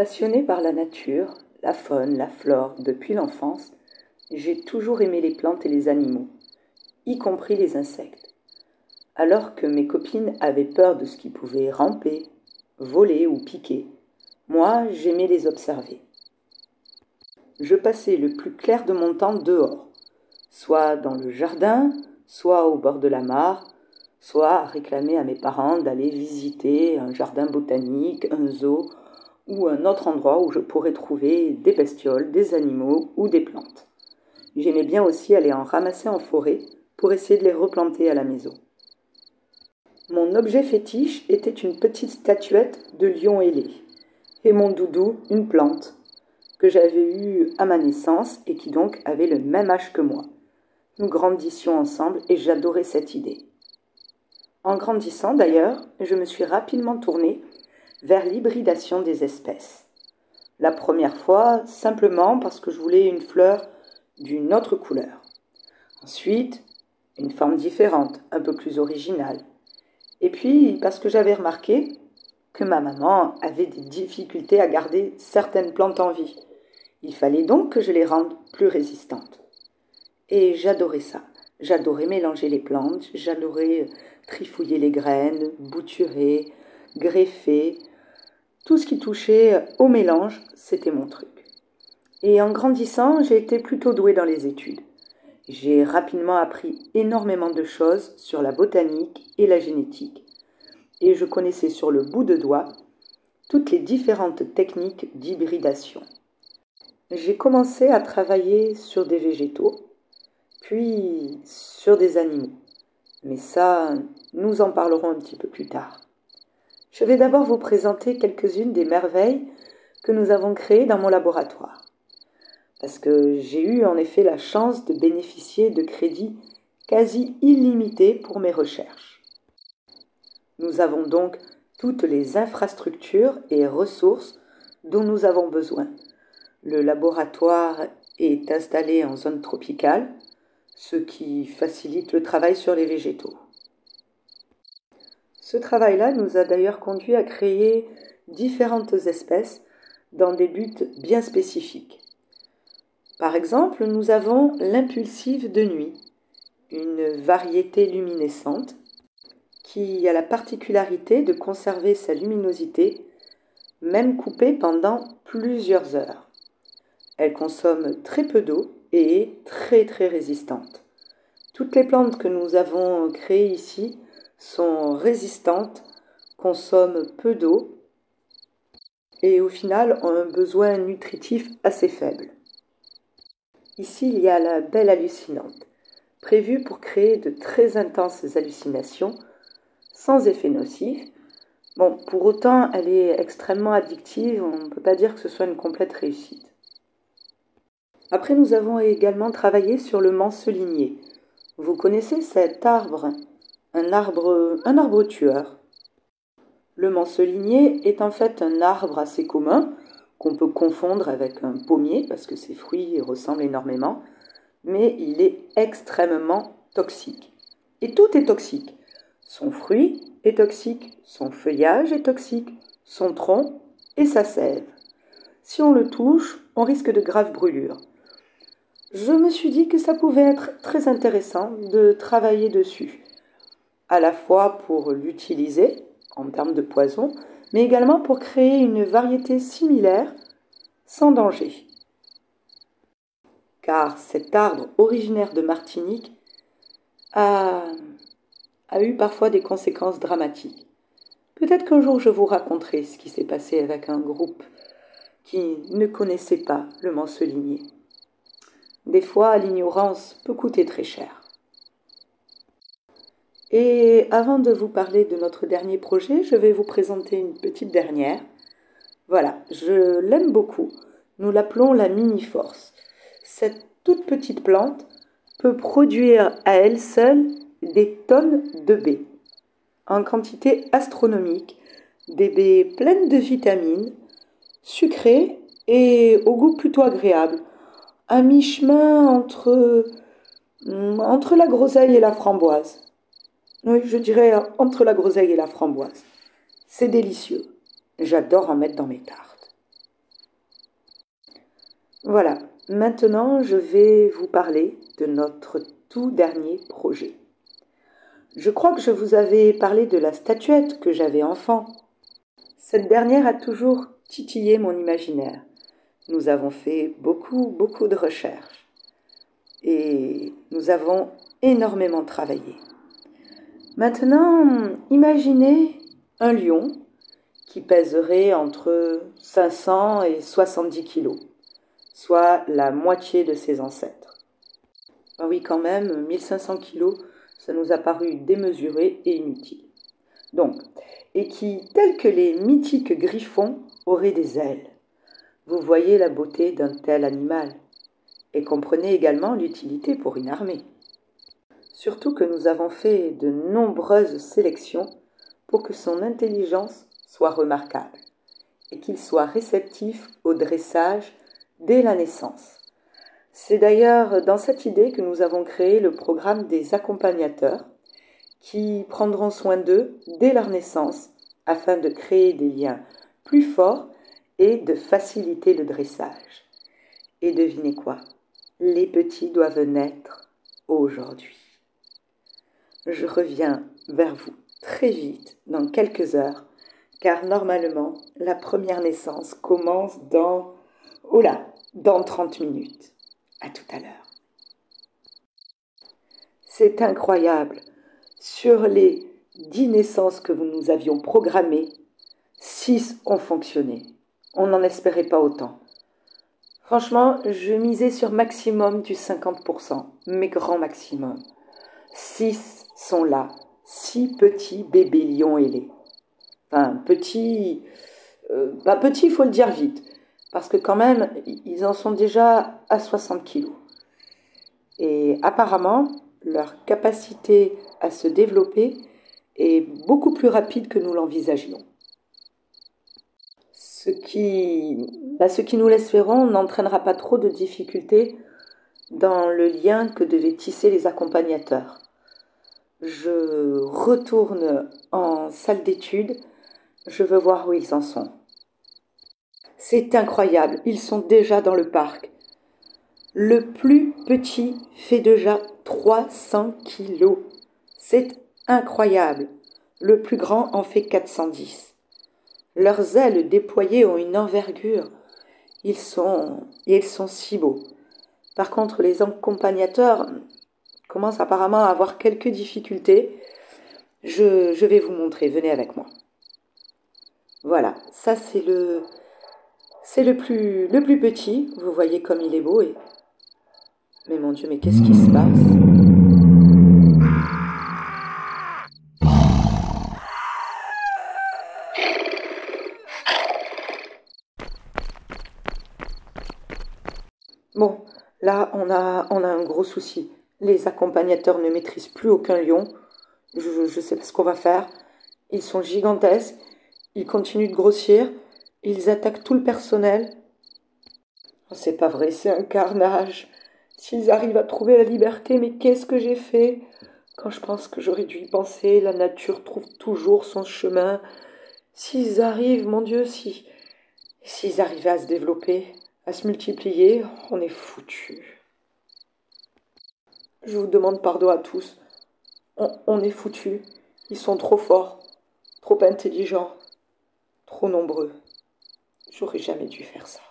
Passionnée par la nature, la faune, la flore depuis l'enfance, j'ai toujours aimé les plantes et les animaux, y compris les insectes. Alors que mes copines avaient peur de ce qui pouvait ramper, voler ou piquer, moi j'aimais les observer. Je passais le plus clair de mon temps dehors, soit dans le jardin, soit au bord de la mare, soit à réclamer à mes parents d'aller visiter un jardin botanique, un zoo ou un autre endroit où je pourrais trouver des bestioles, des animaux ou des plantes. J'aimais bien aussi aller en ramasser en forêt pour essayer de les replanter à la maison. Mon objet fétiche était une petite statuette de lion ailé et mon doudou, une plante que j'avais eue à ma naissance et qui donc avait le même âge que moi. Nous grandissions ensemble et j'adorais cette idée. En grandissant d'ailleurs, je me suis rapidement tournée vers l'hybridation des espèces. La première fois, simplement parce que je voulais une fleur d'une autre couleur. Ensuite, une forme différente, un peu plus originale. Et puis, parce que j'avais remarqué que ma maman avait des difficultés à garder certaines plantes en vie. Il fallait donc que je les rende plus résistantes. Et j'adorais ça. J'adorais mélanger les plantes, j'adorais trifouiller les graines, bouturer, greffer. Tout ce qui touchait au mélange, c'était mon truc. Et en grandissant, j'ai été plutôt douée dans les études. J'ai rapidement appris énormément de choses sur la botanique et la génétique. Et je connaissais sur le bout de doigt toutes les différentes techniques d'hybridation. J'ai commencé à travailler sur des végétaux, puis sur des animaux. Mais ça, nous en parlerons un petit peu plus tard. Je vais d'abord vous présenter quelques-unes des merveilles que nous avons créées dans mon laboratoire. Parce que j'ai eu en effet la chance de bénéficier de crédits quasi illimités pour mes recherches. Nous avons donc toutes les infrastructures et ressources dont nous avons besoin. Le laboratoire est installé en zone tropicale, ce qui facilite le travail sur les végétaux. Ce travail-là nous a d'ailleurs conduit à créer différentes espèces dans des buts bien spécifiques. Par exemple, nous avons l'impulsive de nuit, une variété luminescente qui a la particularité de conserver sa luminosité, même coupée pendant plusieurs heures. Elle consomme très peu d'eau et est très très résistante. Toutes les plantes que nous avons créées ici sont résistantes, consomment peu d'eau et au final ont un besoin nutritif assez faible. Ici, il y a la belle hallucinante, prévue pour créer de très intenses hallucinations sans effet nocif. Bon, pour autant, elle est extrêmement addictive, on ne peut pas dire que ce soit une complète réussite. Après, nous avons également travaillé sur le mancelinier. Vous connaissez cet arbre, un arbre tueur. Le mancelinier est en fait un arbre assez commun, qu'on peut confondre avec un pommier, parce que ses fruits ressemblent énormément, mais il est extrêmement toxique. Et tout est toxique. Son fruit est toxique, son feuillage est toxique, son tronc et sa sève. Si on le touche, on risque de graves brûlures. Je me suis dit que ça pouvait être très intéressant de travailler dessus, à la fois pour l'utiliser en termes de poison, mais également pour créer une variété similaire sans danger. Car cet arbre originaire de Martinique a eu parfois des conséquences dramatiques. Peut-être qu'un jour je vous raconterai ce qui s'est passé avec un groupe qui ne connaissait pas le mancelinier. Des fois, l'ignorance peut coûter très cher. Et avant de vous parler de notre dernier projet, je vais vous présenter une petite dernière. Voilà, je l'aime beaucoup. Nous l'appelons la mini-force. Cette toute petite plante peut produire à elle seule des tonnes de baies, en quantité astronomique, des baies pleines de vitamines, sucrées et au goût plutôt agréable, à mi-chemin entre la groseille et la framboise. Oui, je dirais entre la groseille et la framboise. C'est délicieux. J'adore en mettre dans mes tartes. Voilà, maintenant je vais vous parler de notre tout dernier projet. Je crois que je vous avais parlé de la statuette que j'avais enfant. Cette dernière a toujours titillé mon imaginaire. Nous avons fait beaucoup de recherches et nous avons énormément travaillé. Maintenant, imaginez un lion qui pèserait entre 500 et 70 kilos, soit la moitié de ses ancêtres. Ah oui, quand même, 1500 kilos, ça nous a paru démesuré et inutile. Donc, et qui, tels que les mythiques griffons, auraient des ailes. Vous voyez la beauté d'un tel animal, et comprenez également l'utilité pour une armée. Surtout que nous avons fait de nombreuses sélections pour que son intelligence soit remarquable et qu'il soit réceptif au dressage dès la naissance. C'est d'ailleurs dans cette idée que nous avons créé le programme des accompagnateurs qui prendront soin d'eux dès leur naissance afin de créer des liens plus forts et de faciliter le dressage. Et devinez quoi? Les petits doivent naître aujourd'hui. Je reviens vers vous très vite, dans quelques heures, car normalement, la première naissance commence dans 30 minutes. À tout à l'heure. C'est incroyable. Sur les 10 naissances que nous avions programmées, 6 ont fonctionné. On n'en espérait pas autant. Franchement, je misais sur maximum du 50%, mais grand maximum. 6 sont là, 6 petits bébés lions ailés. Enfin, petits, petit, il faut le dire vite, parce que quand même, ils en sont déjà à 60 kilos. Et apparemment, leur capacité à se développer est beaucoup plus rapide que nous l'envisagions. Ce qui nous l'espérons, n'entraînera pas trop de difficultés dans le lien que devaient tisser les accompagnateurs. Je retourne en salle d'études, je veux voir où ils en sont. C'est incroyable, ils sont déjà dans le parc. Le plus petit fait déjà 300 kilos. C'est incroyable. Le plus grand en fait 410. Leurs ailes déployées ont une envergure. Ils sont si beaux. Par contre, les accompagnateurs commencent apparemment à avoir quelques difficultés. Je vais vous montrer, venez avec moi. Voilà, ça c'est le plus petit. Vous voyez comme il est beau. Mais mon Dieu, mais qu'est-ce qui se passe? Bon, là, on a un gros souci. Les accompagnateurs ne maîtrisent plus aucun lion. Je ne sais pas ce qu'on va faire. Ils sont gigantesques. Ils continuent de grossir. Ils attaquent tout le personnel. Oh, c'est pas vrai, c'est un carnage. S'ils arrivent à trouver la liberté, mais qu'est-ce que j'ai fait? Quand je pense que j'aurais dû y penser, la nature trouve toujours son chemin. S'ils arrivent, mon Dieu, s'ils arrivaient à se développer, à se multiplier, on est foutus. Je vous demande pardon à tous. On est foutus. Ils sont trop forts, trop intelligents, trop nombreux. J'aurais jamais dû faire ça.